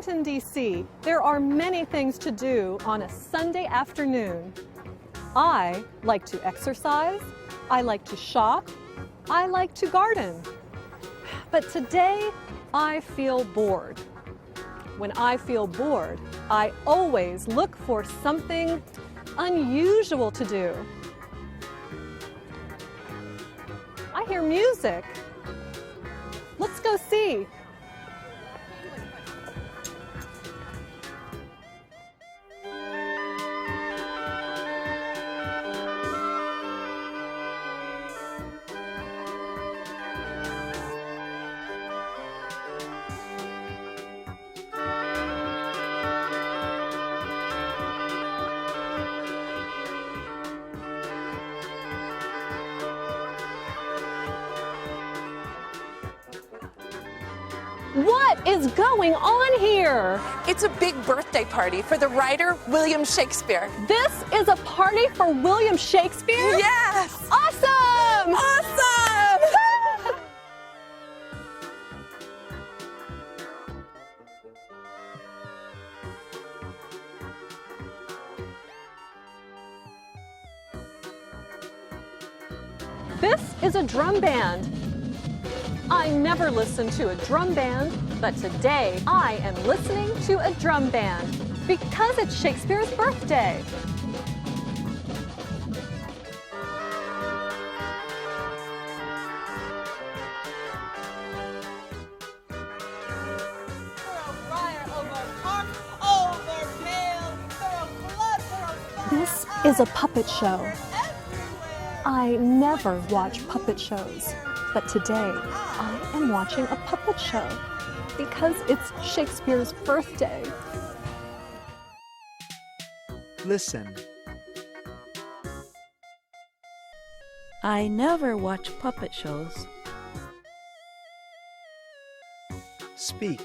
Washington, D.C., there are many things to do on a Sunday afternoon. I like to exercise, I like to shop, I like to garden. But today, I feel bored. When I feel bored, I always look for something unusual to do. I hear music. Let's go see. What is going on here? It's a big birthday party for the writer William Shakespeare. This is a party for William Shakespeare? Yes! Awesome! Awesome! This is a drum band. I never listen to a drum band, but today I am listening to a drum band because it's Shakespeare's birthday. This is a puppet show. I never watch puppet shows, but today I am watching a puppet show because it's Shakespeare's birthday. Listen. I never watch puppet shows. Speak.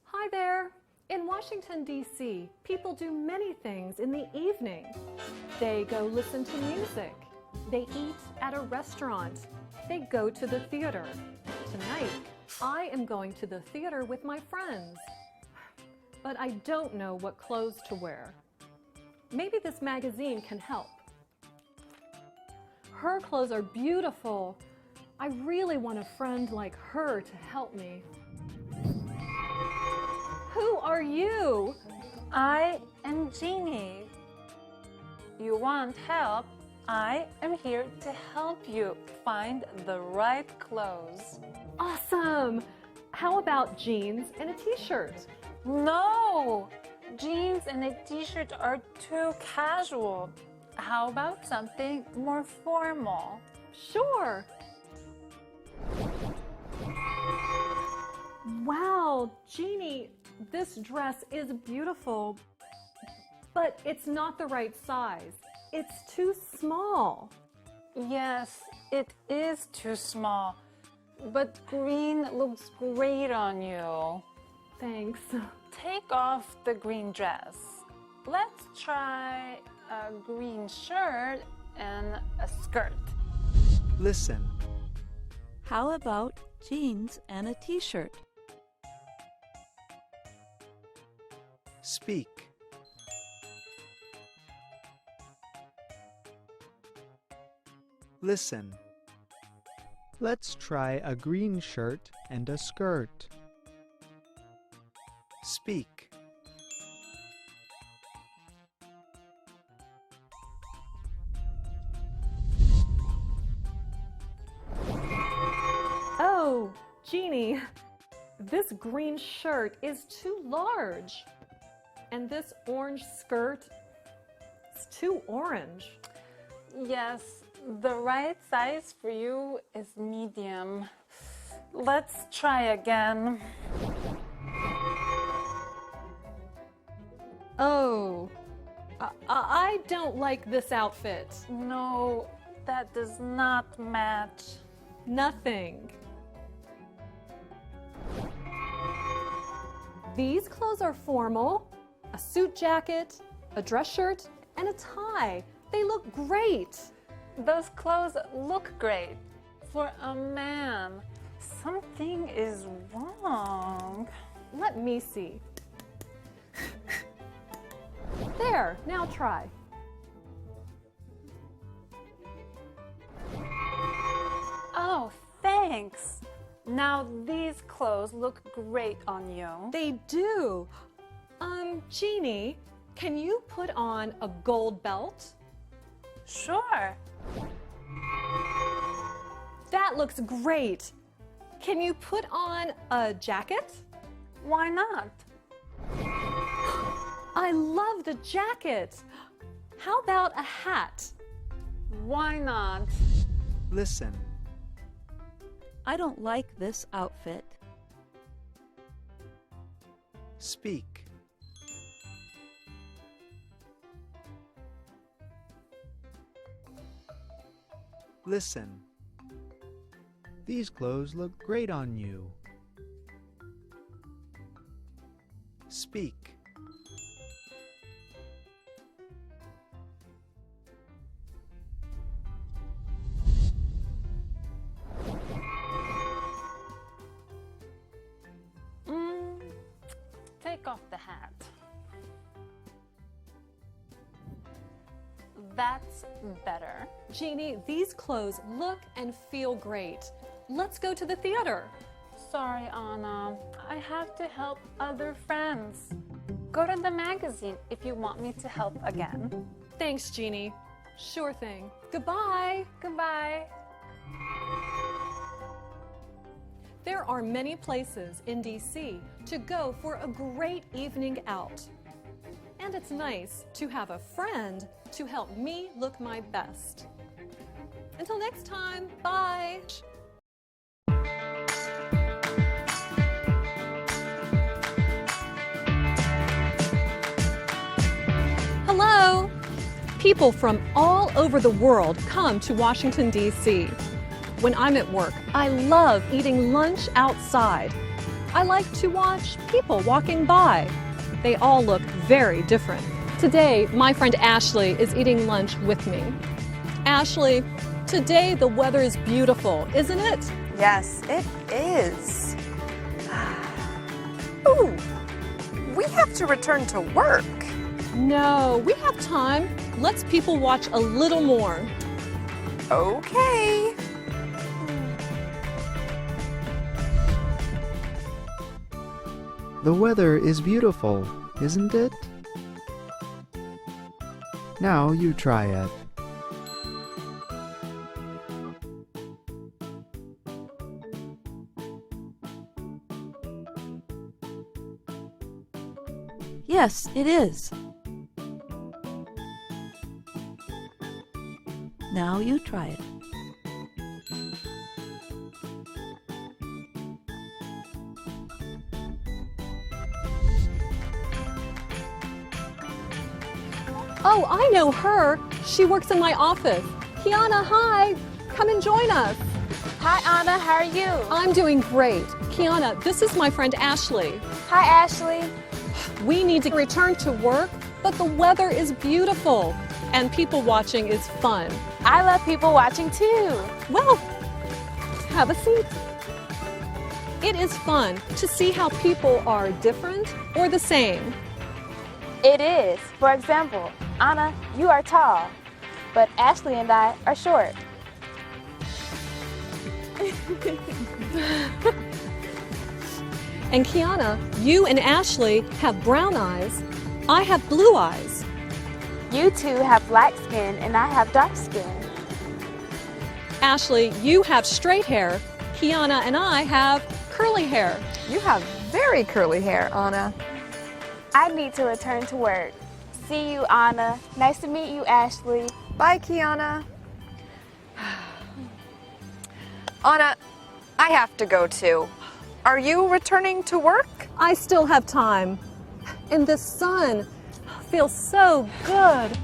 Hi there! In Washington, D.C., people do many things in the evening. They go listen to music. They eat at a restaurant. They go to the theater. Tonight, I am going to the theater with my friends. But I don't know what clothes to wear. Maybe this magazine can help. Her clothes are beautiful. I really want a friend like her to help me. Who are you? I am Jeannie. You want help? I am here to help you find the right clothes. Awesome! How about jeans and a t-shirt? No! Jeans and a t-shirt are too casual. How about something more formal? Sure! Wow, Jeannie, this dress is beautiful, but it's not the right size. It's too small. Yes, it is too small, but green looks great on you. Thanks. Take off the green dress. Let's try a green shirt and a skirt. Listen. How about jeans and a t-shirt? Speak. Listen. Let's try a green shirt and a skirt. Speak. Oh, Jeannie, this green shirt is too large. And this orange skirt is too orange. Yes, the right size for you is medium. Let's try again. Oh, I don't like this outfit. No, that does not match. Nothing. These clothes are formal. A suit jacket, a dress shirt, and a tie. They look great. Those clothes look great. For a man, something is wrong. Let me see. There, now try. Oh, thanks. Now these clothes look great on you. They do. Jeannie, can you put on a gold belt? Sure. That looks great. Can you put on a jacket? Why not? I love the jacket. How about a hat? Why not? Listen. I don't like this outfit. Speak. Listen. These clothes look great on you. Speak. Take off the hat. That's better. Jeannie, these clothes look and feel great. Let's go to the theater. Sorry, Anna. I have to help other friends. Go to the magazine if you want me to help again. Thanks, Jeannie. Sure thing. Goodbye. Goodbye. There are many places in DC to go for a great evening out. And it's nice to have a friend to help me look my best. Until next time, bye. Hello! People from all over the world come to Washington, D.C. When I'm at work, I love eating lunch outside. I like to watch people walking by. They all look very different. Today, my friend Ashley is eating lunch with me. Ashley, today the weather is beautiful, isn't it? Yes, it is. Ooh, we have to return to work. No, we have time. Let's people watch a little more. Okay. The weather is beautiful, isn't it? Now you try it. Yes, it is. Now you try it. Oh, I know her. She works in my office. Kiana, hi. Come and join us. Hi, Anna. How are you? I'm doing great. Kiana, this is my friend Ashley. Hi, Ashley. We need to return to work, but the weather is beautiful and people watching is fun. I love people watching too. Well, have a seat. It is fun to see how people are different or the same. It is. For example, Anna, you are tall, but Ashley and I are short. And Kiana, you and Ashley have brown eyes. I have blue eyes. You two have light skin and I have dark skin. Ashley, you have straight hair. Kiana and I have curly hair. You have very curly hair, Anna. I need to return to work. See you, Anna. Nice to meet you, Ashley. Bye, Kiana. Anna, I have to go too. Are you returning to work? I still have time. And the sun feels so good.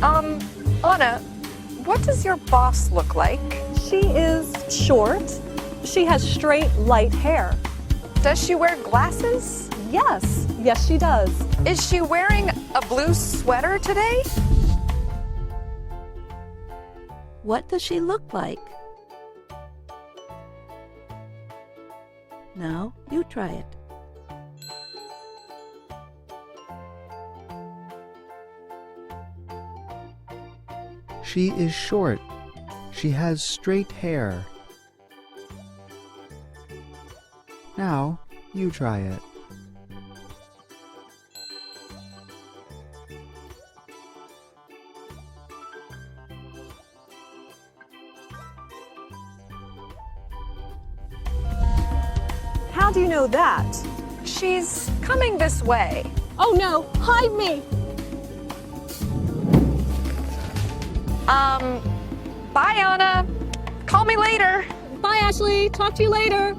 Anna, what does your boss look like? She is short. She has straight, light hair. Does she wear glasses? Yes, yes she does. Is she wearing a blue sweater today? What does she look like? Now you try it. She is short. She has straight hair. Now you try it. How do you know that? She's coming this way. Oh no, hide me! Bye, Anna. Call me later. Bye, Ashley. Talk to you later.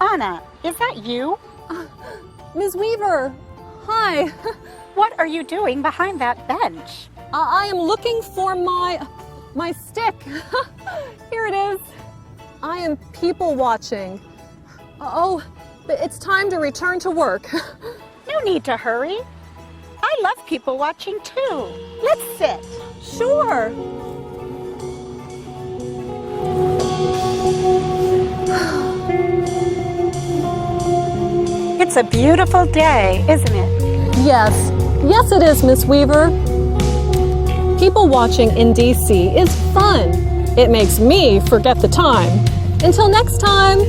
Anna, is that you? Ms. Weaver, hi. What are you doing behind that bench? I am looking for my stick. Here it is. I am people watching. Oh, but it's time to return to work. No need to hurry. I love people watching too. Let's sit. Sure. It's a beautiful day, isn't it? Yes, yes it is, Miss Weaver. People watching in DC is fun. It makes me forget the time. Until next time.